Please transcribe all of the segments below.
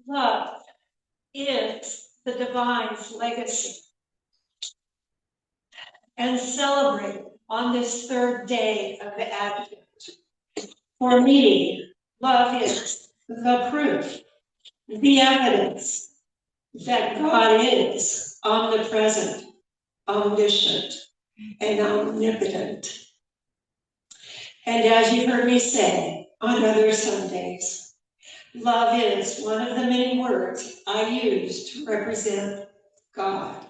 Love is the divine's legacy. And celebrate on this third day of the Advent. For me, love is the proof, the evidence that God is omnipresent, omniscient, and omnipotent. And as you heard me say on other Sundays, love is one of the many words I use to represent God.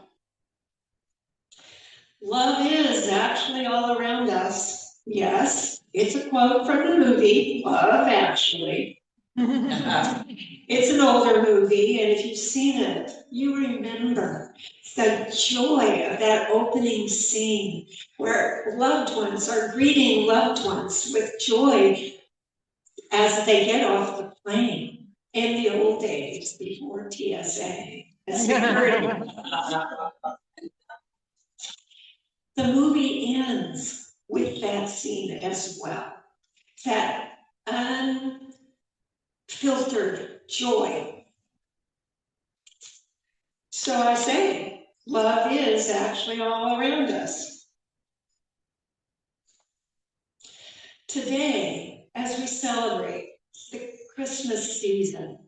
Love is actually all around us. Yes, it's a quote from the movie, Love Actually. It's an older movie, and if you've seen it, you remember the joy of that opening scene where loved ones are greeting loved ones with joy as they get off the plane in the old days before TSA. The movie ends with that scene as well. That unfiltered joy. So I say, love is actually all around us. Today, as we celebrate the Christmas season,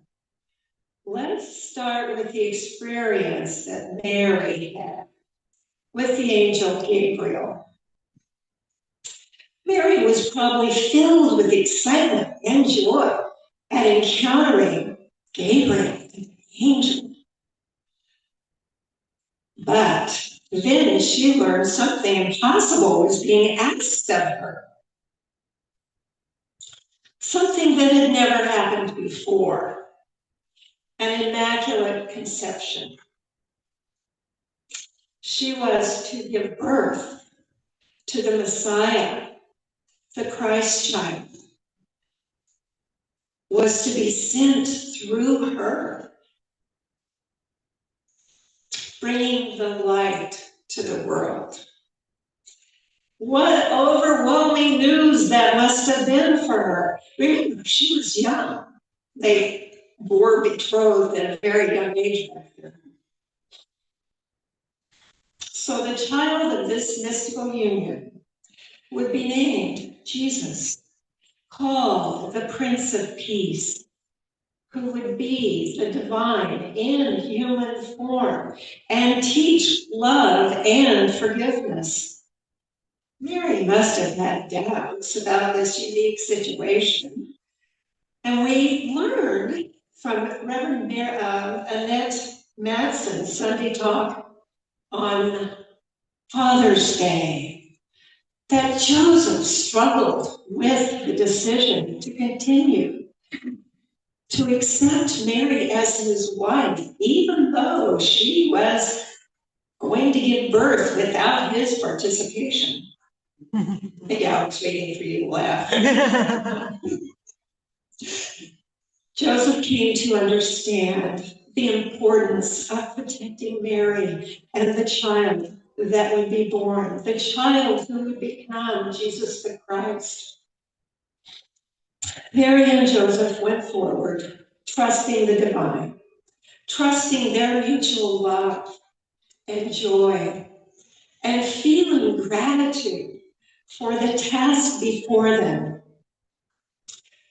let's start with the experience that Mary had with the angel Gabriel. Mary was probably filled with excitement and joy at encountering Gabriel, the angel. But then she learned something impossible was being asked of her. Something that had never happened before. An immaculate conception. She was to give birth to the Messiah, the Christ child, was to be sent through her, bringing the light to the world. What overwhelming news that must have been for her. Remember, she was young. They were betrothed at a very young age back then. So the child of this mystical union would be named Jesus, called the Prince of Peace, who would be the divine in human form and teach love and forgiveness. Mary must have had doubts about this unique situation. And we learned from Reverend Annette Madsen's Sunday talk on Father's Day that Joseph struggled with the decision to continue to accept Mary as his wife, even though she was going to give birth without his participation. Yeah, I was waiting for you to laugh. Joseph came to understand the importance of protecting Mary and the child that would be born, the child who would become Jesus the Christ. Mary and Joseph went forward, trusting the divine, trusting their mutual love and joy, and feeling gratitude for the task before them.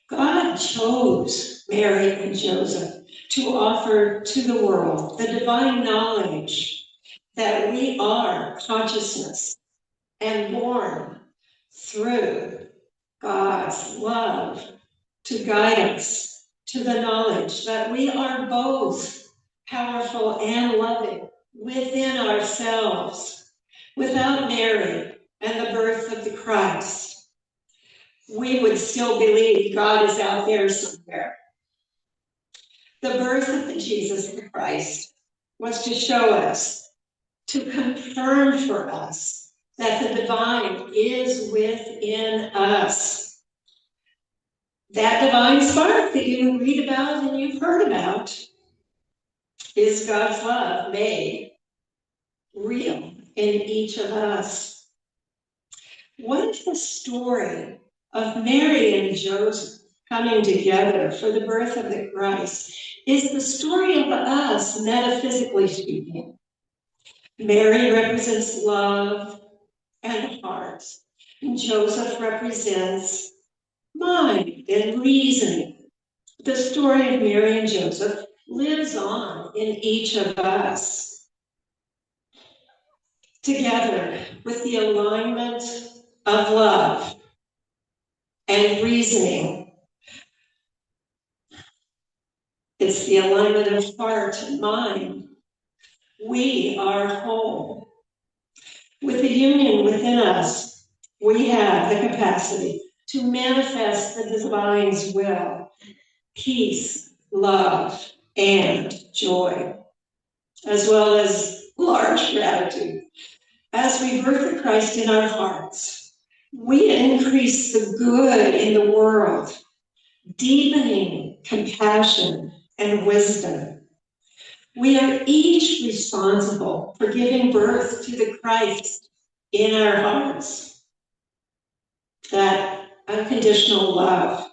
God chose Mary and Joseph to offer to the world the divine knowledge that we are consciousness and born through God's love to guide us to the knowledge that we are both powerful and loving within ourselves. Without Mary and the birth of the Christ, we would still believe God is out there somewhere. The birth of the Jesus the Christ was to show us, to confirm for us that the divine is within us. That divine spark that you read about and you've heard about is God's love made real in each of us. What if the story of Mary and Joseph coming together for the birth of the Christ is the story of us, metaphysically speaking. Mary represents love and heart. And Joseph represents mind and reasoning. The story of Mary and Joseph lives on in each of us. Together with the alignment of love and reasoning, it's the alignment of heart and mind. We are whole. With the union within us, we have the capacity to manifest the divine's will, peace, love, and joy, as well as large gratitude. As we birth the Christ in our hearts, we increase the good in the world, deepening compassion and wisdom. We are each responsible for giving birth to the Christ in our hearts. That unconditional love.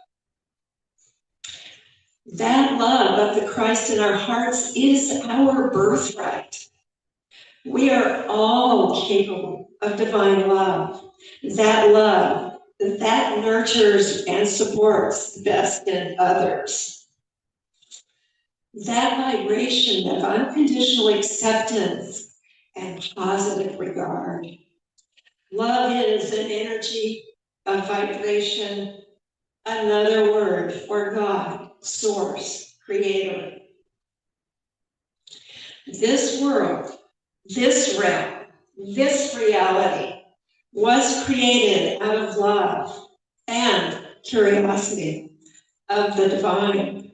That love of the Christ in our hearts is our birthright. We are all capable of divine love. That love that nurtures and supports the best in others. That vibration of unconditional acceptance and positive regard. Love is an energy, a vibration, another word for God, source, creator. This world, this realm, this reality was created out of love and curiosity of the divine.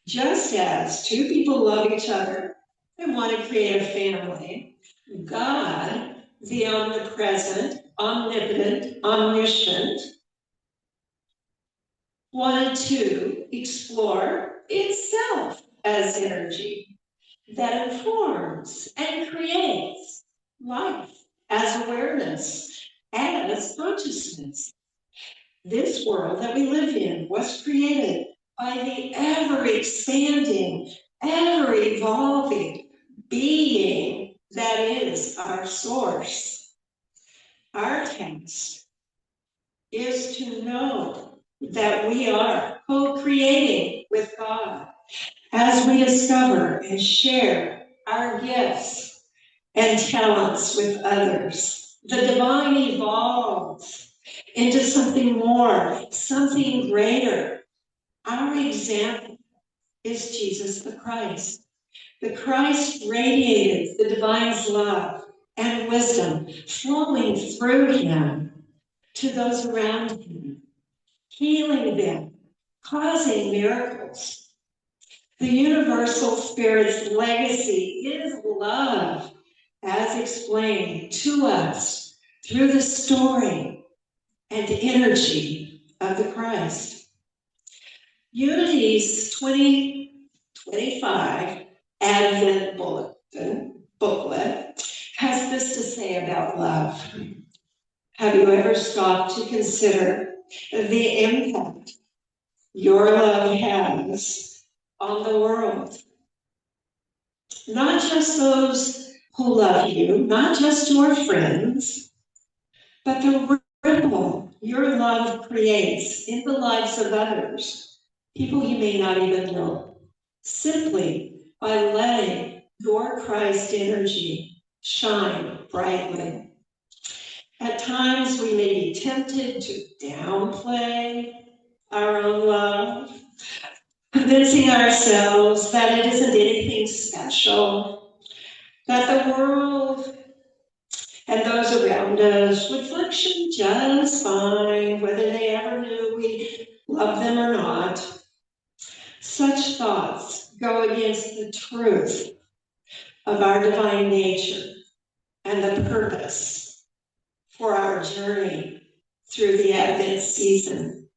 Just as two people love each other and want to create a family, God, the omnipresent, omnipotent, omniscient, wanted to explore itself as energy that informs and creates life as awareness, as consciousness. This world that we live in was created by the ever-expanding, ever-evolving being that is our source. Our task is to know that we are co-creating with God as we discover and share our gifts and talents with others. The divine evolves into something more, something greater. Our example is Jesus the Christ. The Christ radiated the divine's love and wisdom flowing through him to those around him, healing them, causing miracles. The universal spirit's legacy is love, as explained to us through the story and energy of the Christ. Unity's 2025 Advent booklet has this to say about love. Have you ever stopped to consider the impact your love has on the world? Not just those who love you, not just your friends, but the ripple your love creates in the lives of others, people you may not even know, simply by letting your Christ energy shine brightly. At times we may be tempted to downplay our own love, convincing ourselves that it isn't anything special, that the world and those around us would function just fine, whether they ever knew we loved them or not. Such thoughts go against the truth of our divine nature and the purpose for our journey through the Advent season.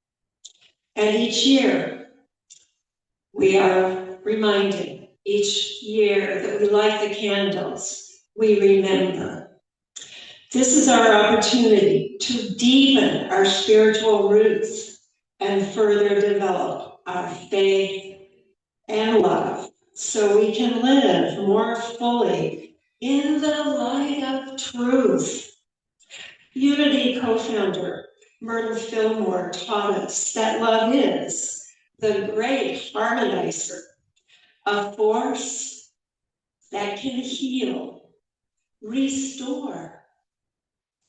And each year, we are reminded, each year that we light the candles, we remember. This is our opportunity to deepen our spiritual roots and further develop our faith and love, so we can live more fully in the light of truth. Unity co-founder Merton Fillmore taught us that love is the great harmonizer, a force that can heal, restore,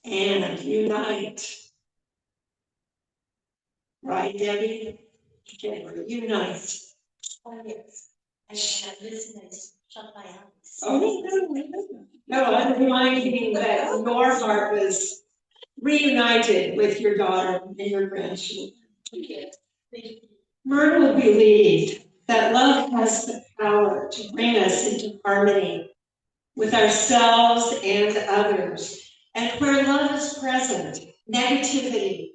and unite. Right, Debbie? Okay, unite. Oh, yes. I have listeners shut my eyes. Oh, no, I'm reminding that your heart was reunited with your daughter and your grandchildren. Myrtle believed that love has the power to bring us into harmony with ourselves and others. And where love is present, negativity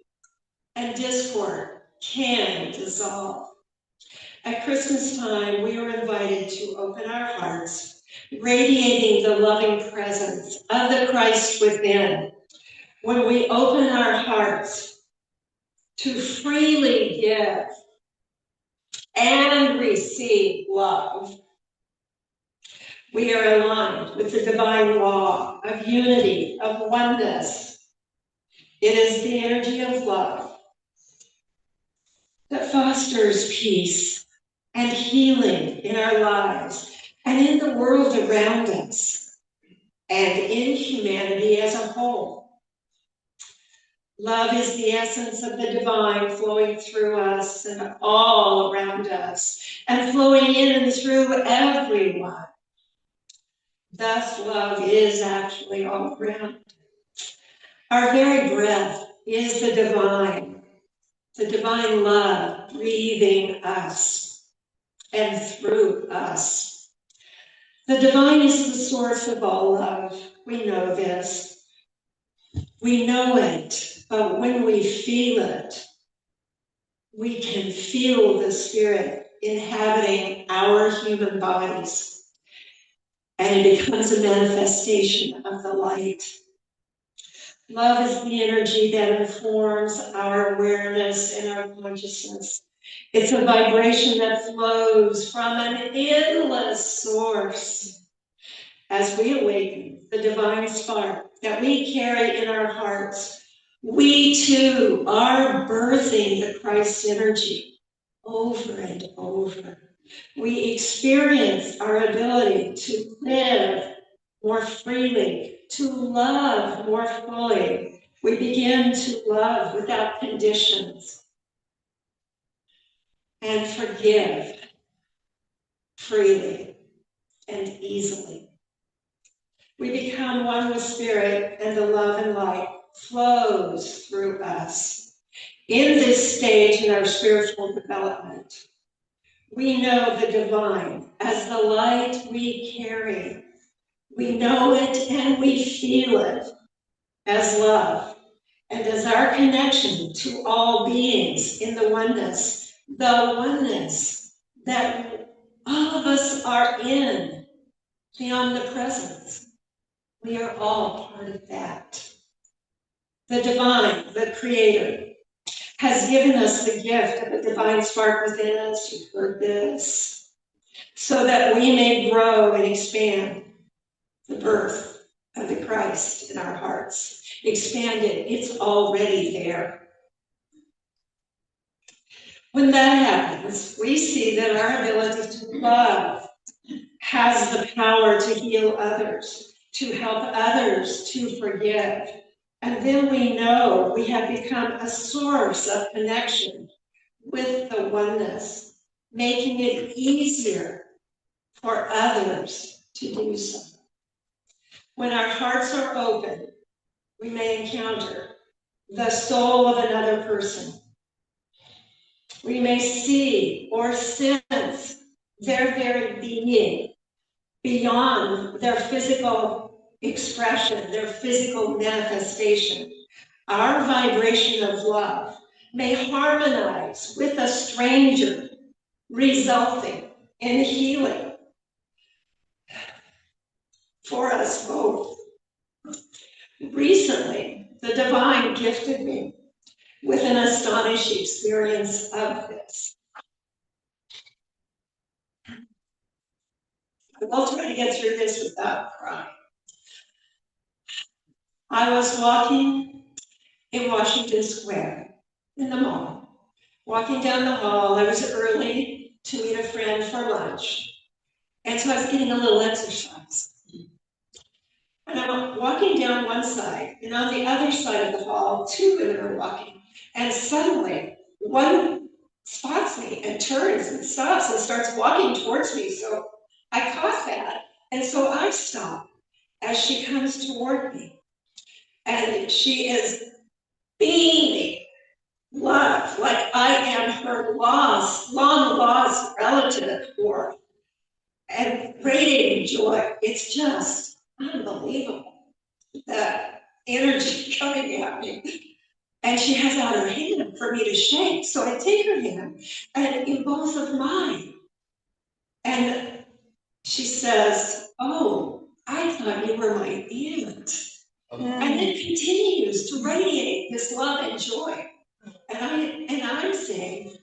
and discord can dissolve. At Christmas time, we were invited to open our hearts, radiating the loving presence of the Christ within. When we open our hearts to freely give and receive love, we are aligned with the divine law of unity, of oneness. It is the energy of love that fosters peace and healing in our lives and in the world around us and in humanity as a whole. Love is the essence of the divine flowing through us and all around us and flowing in and through everyone. Thus, love is actually all around. Our very breath is the divine love breathing us and through us. The divine is the source of all love. We know this. We know it, but when we feel it, we can feel the Spirit inhabiting our human bodies, and it becomes a manifestation of the light. Love is the energy that informs our awareness and our consciousness. It's a vibration that flows from an endless source. As we awaken the divine spark that we carry in our hearts, we too are birthing the Christ energy over and over. We experience our ability to live more freely, to love more fully. We begin to love without conditions and forgive freely and easily. We become one with Spirit, and the love and light flows through us. In this stage in our spiritual development, we know the divine as the light we carry. We know it and we feel it as love and as our connection to all beings in the oneness that all of us are in, the omnipresence. We are all part of that. The divine, the creator, has given us the gift of a divine spark within us. You've heard this. So that we may grow and expand the birth of the Christ in our hearts. Expand it. It's already there. When that happens, we see that our ability to love has the power to heal others, to help others to forgive. And then we know we have become a source of connection with the oneness, making it easier for others to do so. When our hearts are open, we may encounter the soul of another person. We may see or sense their very being beyond their physical expression, their physical manifestation. Our vibration of love may harmonize with a stranger, resulting in healing for us both. Recently, the divine gifted me with an astonishing experience of this. I will try to get through this without crying. I was walking in Washington Square in the mall. Walking down the hall, I was early to meet a friend for lunch. And so I was getting a little exercise. And I'm walking down one side, and on the other side of the hall, two women are walking. And suddenly, one spots me and turns and stops and starts walking towards me. So I caught that. And so I stop as she comes toward me. And she is beaming love, like I am her long lost relative, or and radiating joy. It's just unbelievable, that energy coming at me. And she has out her hand for me to shake. So I take her hand and in both of mine. And she says, "Oh, I thought you were my aunt." And then continues to radiate this love and joy. And I'm saying,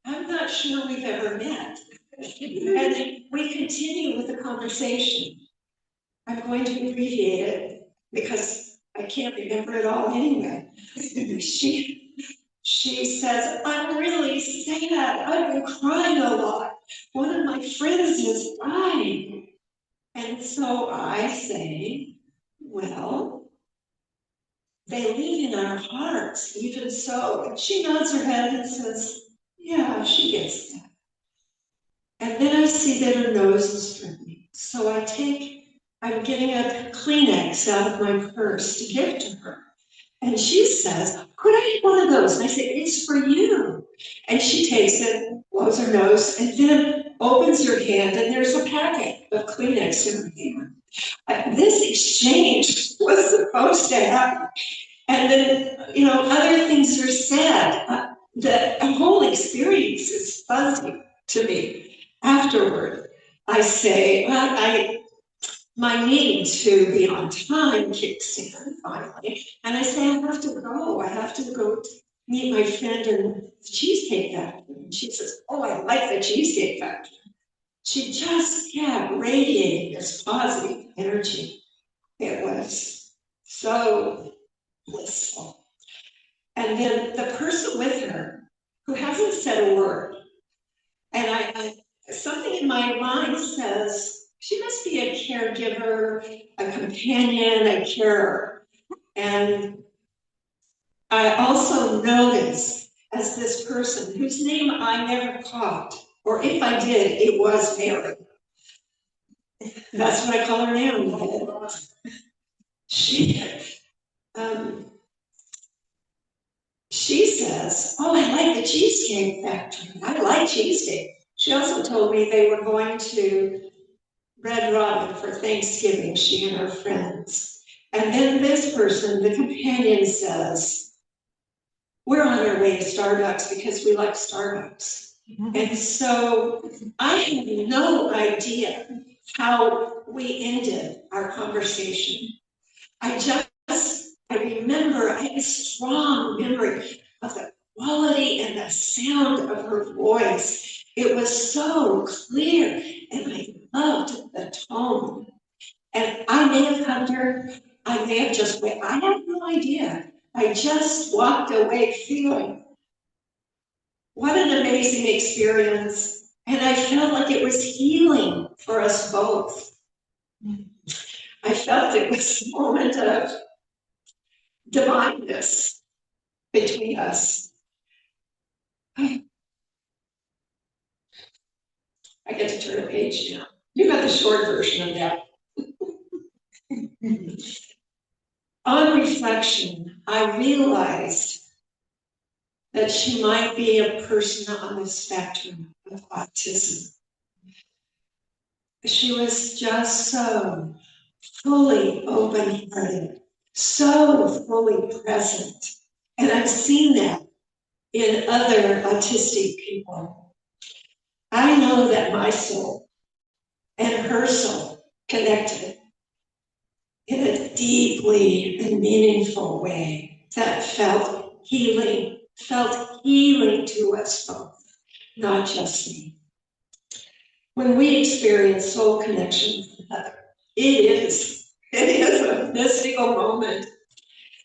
I'm not sure we've ever met. And we continue with the conversation. I'm going to abbreviate it because I can't remember it all anyway. She says, "I'm really sad. I've been crying a lot. One of my friends has died." And so I say, "Well, they live in our hearts, even so." And she nods her head and says, "Yeah, she gets that." And then I see that her nose is dripping. So I'm getting a Kleenex out of my purse to give to her. And she says, "Could I have one of those?" And I say, "It's for you." And she takes it, blows her nose, and then opens her hand, and there's a packet of Kleenex in her hand. This exchange was supposed to happen. And then, other things are said. The whole experience is fuzzy to me. Afterward, I say, my need to be on time kicks in finally. And I say, I have to go. I have to go meet my friend in the Cheesecake Factory. And she says, "Oh, I like the Cheesecake Factory." She just kept radiating this positive energy. It was so blissful. And then the person with her, who hasn't said a word, and something in my mind says, she must be a caregiver, a companion, a carer. And I also notice, as this person whose name I never caught, or if I did, it was Mary. That's what I call her now. She says, "Oh, I like the Cheesecake Factory. I like cheesecake." She also told me they were going to Red Robin for Thanksgiving, she and her friends. And then this person, the companion, says, "We're on our way to Starbucks because we like Starbucks." And so I had no idea how we ended our conversation. I remember, I have a strong memory of the quality and the sound of her voice. It was so clear, and I loved the tone. And I may have hugged her, I may have just wait. I have no idea. I just walked away feeling what an amazing experience. And I felt like it was healing for us both. I felt it was a moment of divineness between us. I get to turn a page now. You got the short version of that. On reflection, I realized that she might be a person on the spectrum of autism. She was just so fully open-hearted, so fully present. And I've seen that in other autistic people. I know that my soul and her soul connected in a deeply and meaningful way that felt healing to us both, not just me. when we experience soul connection with another. It is a mystical moment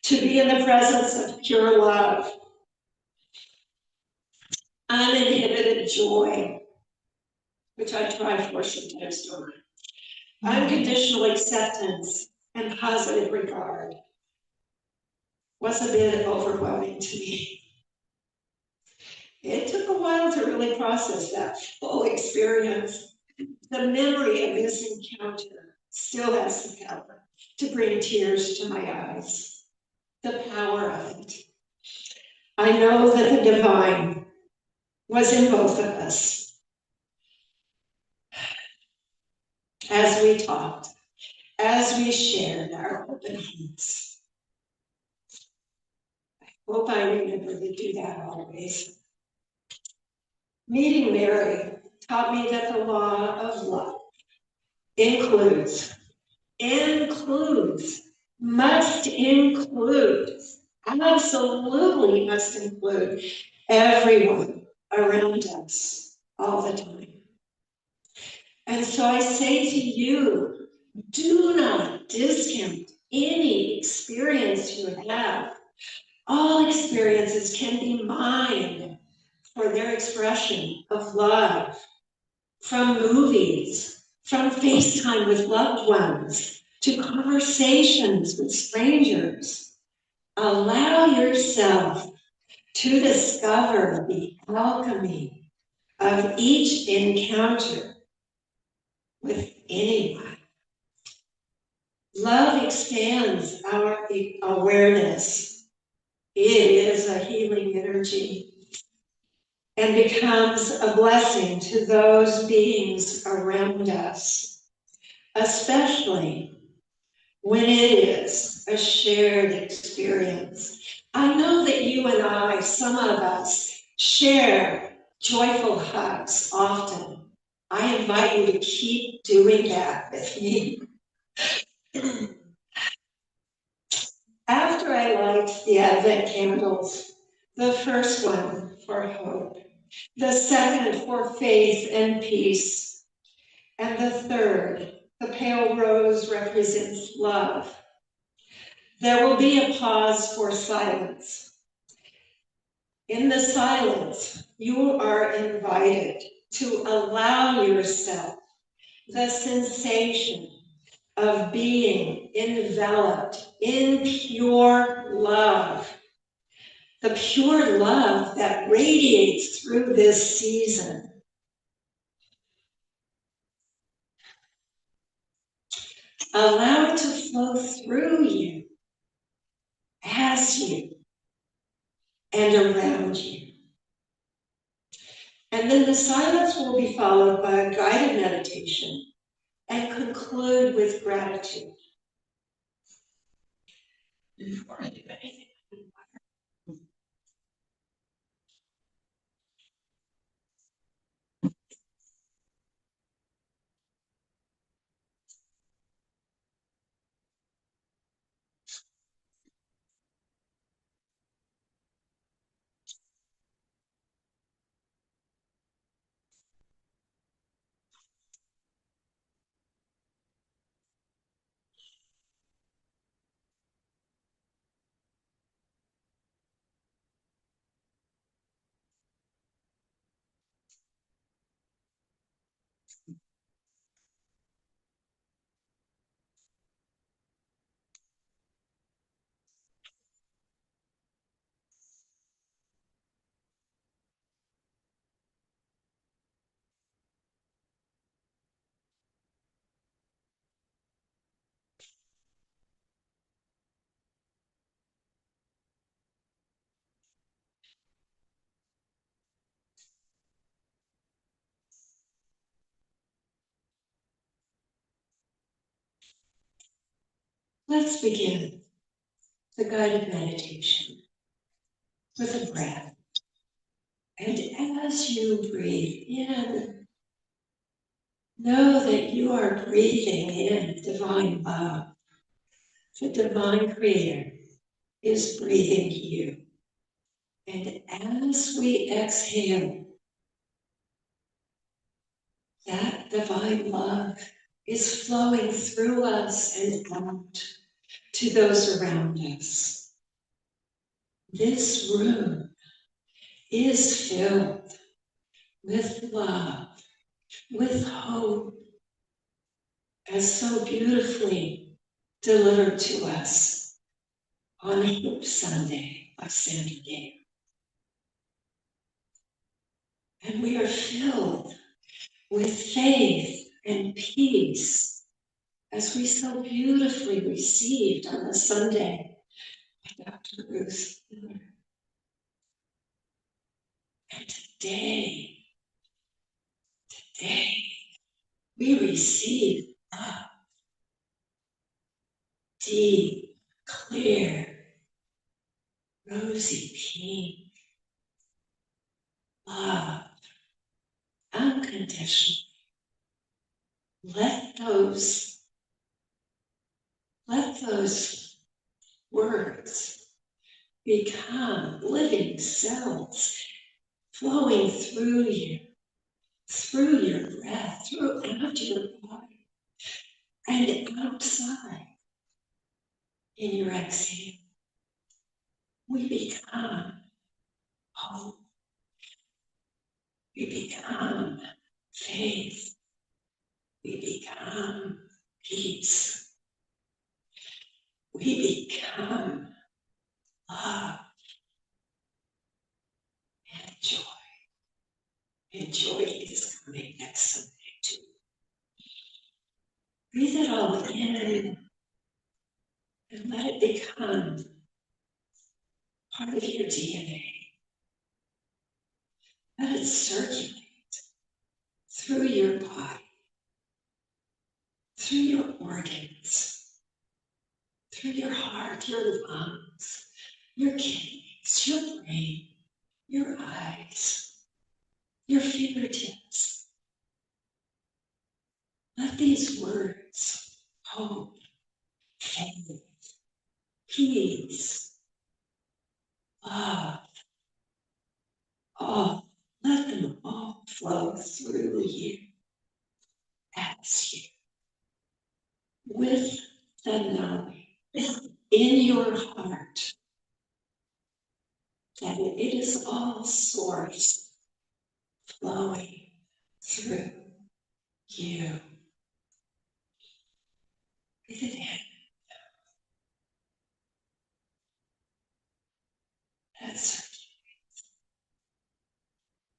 to be in the presence of pure love, uninhibited joy, which I try for sometimes, don't I? Unconditional acceptance and positive regard was a bit overwhelming to me. It took a while to really process that full experience. The memory of this encounter still has the power to bring tears to my eyes. The power of it. I know that the divine was in both of us as we talked, as we shared our open hearts. I hope I remember to do that always. Meeting Mary taught me that the law of love includes, must include, absolutely must include everyone around us all the time. And so I say to you, do not discount any experience you have. All experiences can be mined for their expression of love, from movies, from FaceTime with loved ones, to conversations with strangers. Allow yourself to discover the alchemy of each encounter with anyone. Love expands our awareness. It is a healing energy and becomes a blessing to those beings around us, especially when it is a shared experience. I know that you and I, some of us, share joyful hugs often. I invite you to keep doing that with me. After I light the Advent candles, the first one for hope, the second for faith and peace, and the third, the pale rose, represents love. There will be a pause for silence. In the silence, you are invited to allow yourself the sensation of being enveloped in pure love. The pure love that radiates through this season. Allow it to flow through you, as you, and around you. And then the silence will be followed by a guided meditation and conclude with gratitude. Before I do anything. Let's begin the guided meditation with a breath. And as you breathe in, know that you are breathing in divine love. The divine creator is breathing you. And as we exhale, that divine love is flowing through us and out to those around us. This room is filled with love, with hope, as so beautifully delivered to us on Hope Sunday by Sandra Day. And we are filled with faith and peace as we so beautifully received on the Sunday by Dr. Ruth Miller. And today, we receive love, deep, clear, rosy pink, love, unconditional. Let those words become living cells flowing through you, through your breath, throughout your body, and outside in your exhale. We become hope. We become faith. We become peace. We become love and joy. And joy is coming next Sunday too. Breathe it all in and let it become part of your DNA. Let it circulate through your body, through your organs, through your heart, your lungs, your kidneys, your brain, your eyes, your fingertips. Let these words, hope, faith, peace, love, all, let them all flow through you, as you, with the knowing in your heart that it is all source flowing through you. Breathe it in. That's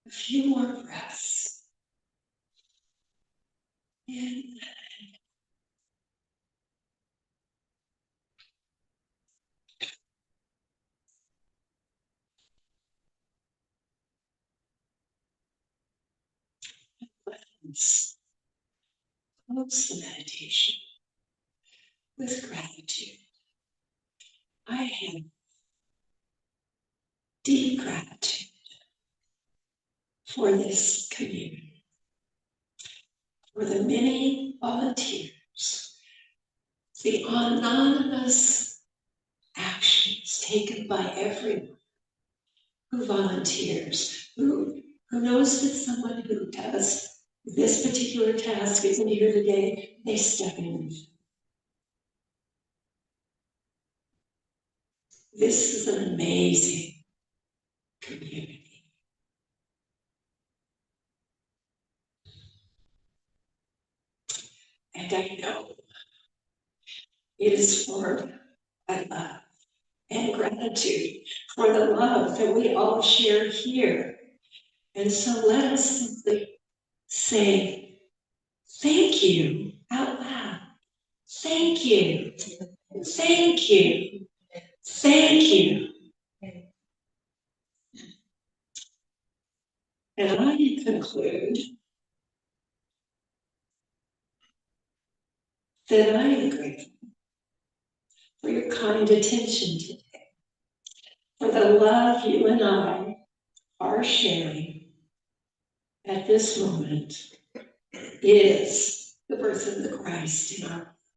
a few more breaths. In. Let's close the meditation with gratitude. I have deep gratitude for this community, for the many volunteers, the anonymous actions taken by everyone who volunteers, who knows that someone who does this particular task isn't here today, they step in. This is an amazing community. And I know it is for my love and gratitude for the love that we all share here. And so let us simply say, thank you out loud. Thank you. Thank you. Thank you. And I conclude that I am grateful for your kind attention today, for the love you and I are sharing at this moment is the birth of the Christ in our